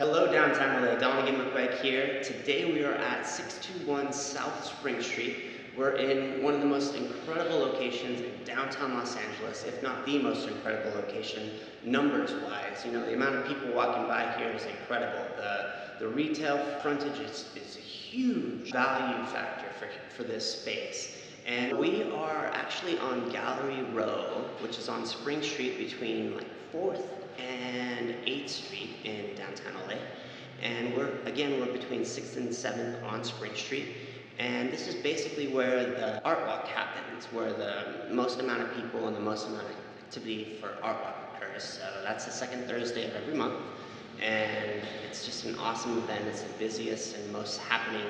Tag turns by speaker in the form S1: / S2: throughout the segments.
S1: Hello downtown LA, Donnie McBride here. Today we are at 621 South Spring Street. We're in one of the most incredible locations in downtown Los Angeles, if not the most incredible location, numbers-wise. You know, the amount of people walking by here is incredible. The retail frontage is a huge value factor for this space. And we are actually on Gallery Row, which is on Spring Street between like 4th and 8th Street in downtown LA. And we're between 6th and 7th on Spring Street. And this is basically where the art walk happens, where the most amount of people and the most amount of activity for art walk occurs. So that's the second Thursday of every month. And it's just an awesome event. It's the busiest and most happening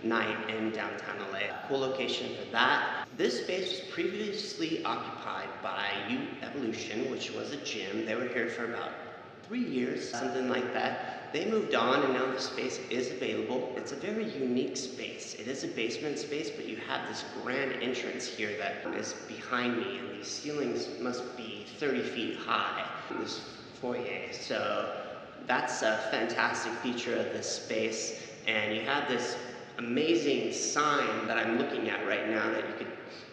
S1: night in downtown LA. Cool location for that. This space was previously occupied by U Evolution, which was a gym. They were here for about 3 years, something like that. They moved on and now the space is available. It's a very unique space. It is a basement space, but you have this grand entrance here that is behind me, and these ceilings must be 30 feet high in this foyer. So that's a fantastic feature of this space. And you have this amazing sign that I'm looking at right now that you could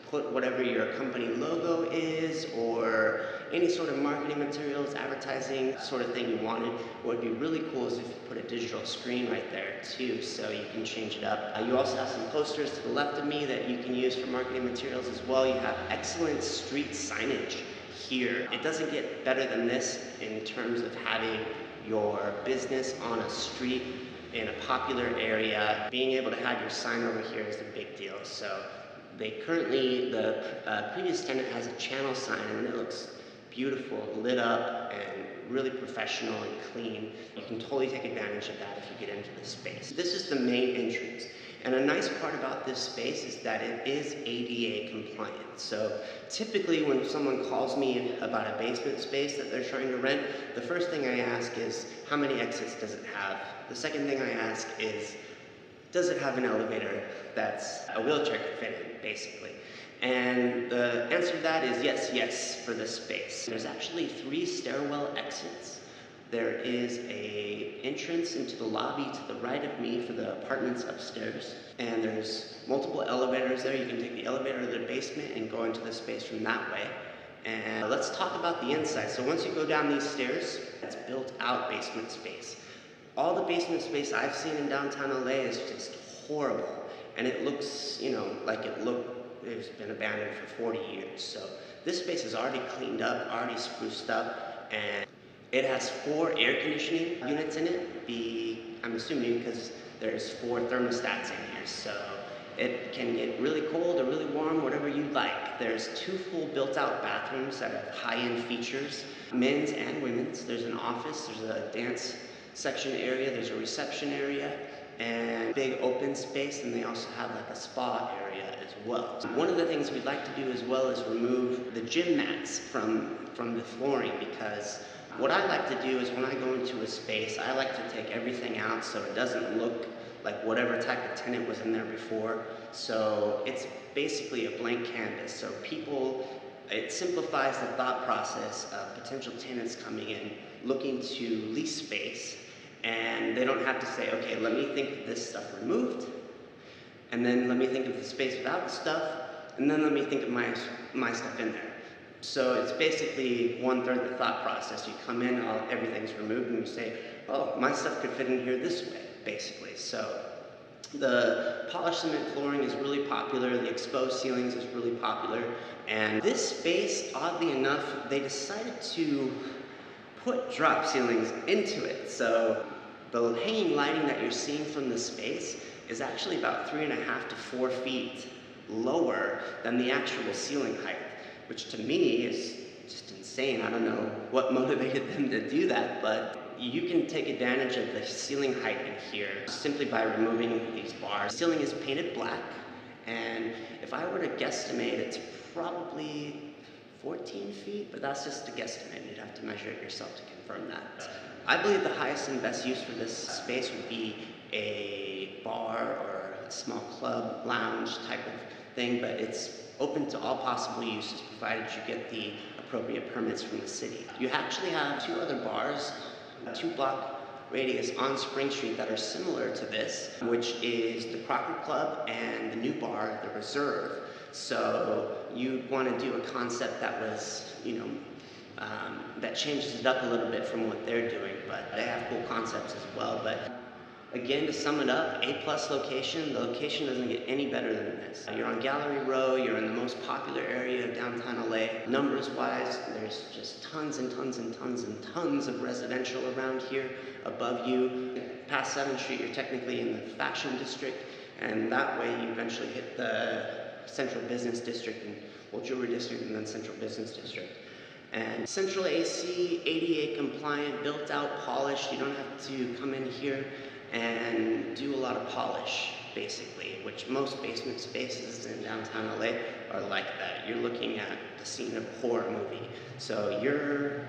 S1: put whatever your company logo is or any sort of marketing materials, advertising sort of thing you wanted. What would be really cool is if you put a digital screen right there too, so you can change it up. You also have some posters to the left of me that you can use for marketing materials as well. You have excellent street signage here. It doesn't get better than this in terms of having your business on a street in a popular area. Being able to have your sign over here is a big deal. So the previous tenant has a channel sign, and it looks beautiful, lit up, and really professional and clean. You can totally take advantage of that if you get into this space. This is the main entrance. And a nice part about this space is that it is ADA compliant. So typically when someone calls me about a basement space that they're trying to rent, the first thing I ask is, how many exits does it have? The second thing I ask is, does it have an elevator that's a wheelchair could fit in, basically? And the answer to that is yes for this space. There's actually 3 stairwell exits. There is an entrance into the lobby to the right of me for the apartments upstairs. And there's multiple elevators there. You can take the elevator to the basement and go into the space from that way. And let's talk about the inside. So once you go down these stairs, it's built out basement space. All the basement space I've seen in downtown LA is just horrible. And it looks, like it's been abandoned for 40 years. So this space is already cleaned up, already spruced up, and it has 4 air conditioning units in it. I'm assuming because there's 4 thermostats in here, so it can get really cold or really warm, whatever you'd like. There's 2 full built-out bathrooms that have high-end features, men's and women's. There's an office, there's a dance section area, there's a reception area, and big open space, and they also have like a spa area as well. So one of the things we'd like to do as well is remove the gym mats from the flooring, because what I like to do is when I go into a space, I like to take everything out so it doesn't look like whatever type of tenant was in there before. So it's basically a blank canvas. So it simplifies the thought process of potential tenants coming in looking to lease space, and they don't have to say, okay, let me think of this stuff removed, and then let me think of the space without the stuff, and then let me think of my stuff in there. So it's basically 1/3 the thought process. You come in, everything's removed, and you say, oh, my stuff could fit in here this way, basically. So the polished cement flooring is really popular, the exposed ceilings is really popular, and this space, oddly enough, they decided to put drop ceilings into it. So the hanging lighting that you're seeing from the space is actually about 3.5 to 4 feet lower than the actual ceiling height, which to me is just insane. I don't know what motivated them to do that, but you can take advantage of the ceiling height in here simply by removing these bars. The ceiling is painted black, and if I were to guesstimate, it's probably 14 feet, but that's just a guesstimate. You'd have to measure it yourself to confirm that. I believe the highest and best use for this space would be a bar or a small club, lounge type of thing, but it's open to all possible uses provided you get the appropriate permits from the city. You actually have 2 other bars 2 block radius on Spring Street that are similar to this, which is the Crocker Club and the new bar, the Reserve. So you want to do a concept that was, that changes it up a little bit from what they're doing, but they have cool concepts as well. But again, to sum it up, A+ location. The location doesn't get any better than this. You're on Gallery Row, you're in the most popular area of downtown LA. Numbers-wise, there's just tons and tons and tons and tons of residential around here. Above you, past 7th Street, you're technically in the fashion district, and that way you eventually hit the Central Business District, and well, Jewelry District, and then Central Business District. And central AC, ADA compliant, built out, polished. You don't have to come in here and do a lot of polish, basically, which most basement spaces in downtown LA are like that. You're looking at the scene of a horror movie. So you're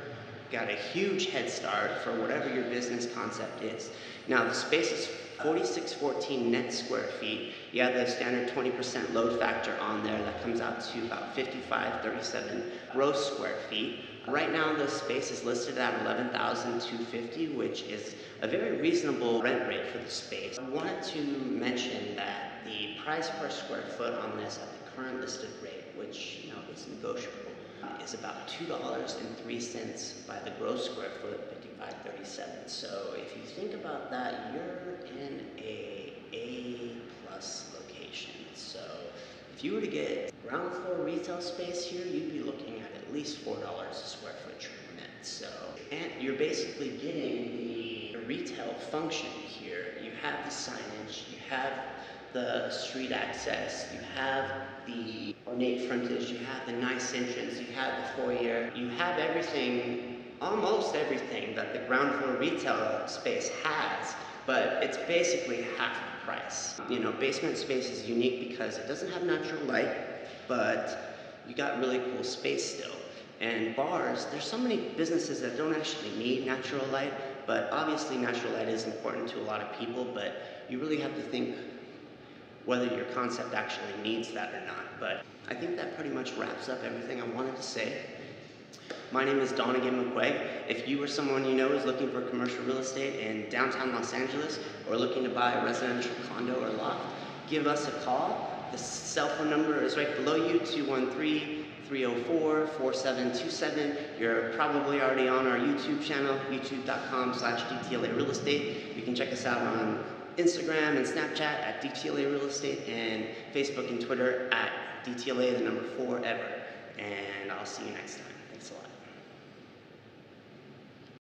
S1: got a huge head start for whatever your business concept is. Now the space is 4614 net square feet. You have the standard 20% load factor on there. That comes out to about 5537 gross square feet. Right now the space is listed at $11,250, which is a very reasonable rent rate for the space. I wanted to mention that the price per square foot on this at the current listed rate, which is negotiable, is about $2.03 by the gross square foot, 5537. So if you think about that, you're in a A+ location. So if you were to get ground floor retail space here, you'd be looking at least $4 a square foot true net. So, and you're basically getting the retail function here. You have the signage, you have the street access, you have the ornate frontage, you have the nice entrance, you have the foyer, you have everything, almost everything that the ground floor retail space has, but it's basically half the price. Basement space is unique because it doesn't have natural light, but you got really cool space still. And bars, there's so many businesses that don't actually need natural light, but obviously natural light is important to a lot of people, but you really have to think whether your concept actually needs that or not. But I think that pretty much wraps up everything I wanted to say. My name is Donegan McQuaig. If you or someone you know is looking for commercial real estate in downtown Los Angeles or looking to buy a residential condo or loft, give us a call. The cell phone number is right below you, 213-304-4727. You're probably already on our YouTube channel, youtube.com/DTLA Real Estate. You can check us out on Instagram and Snapchat at DTLA Real Estate, and Facebook and Twitter at DTLA, the number 4 ever. And I'll see you next time.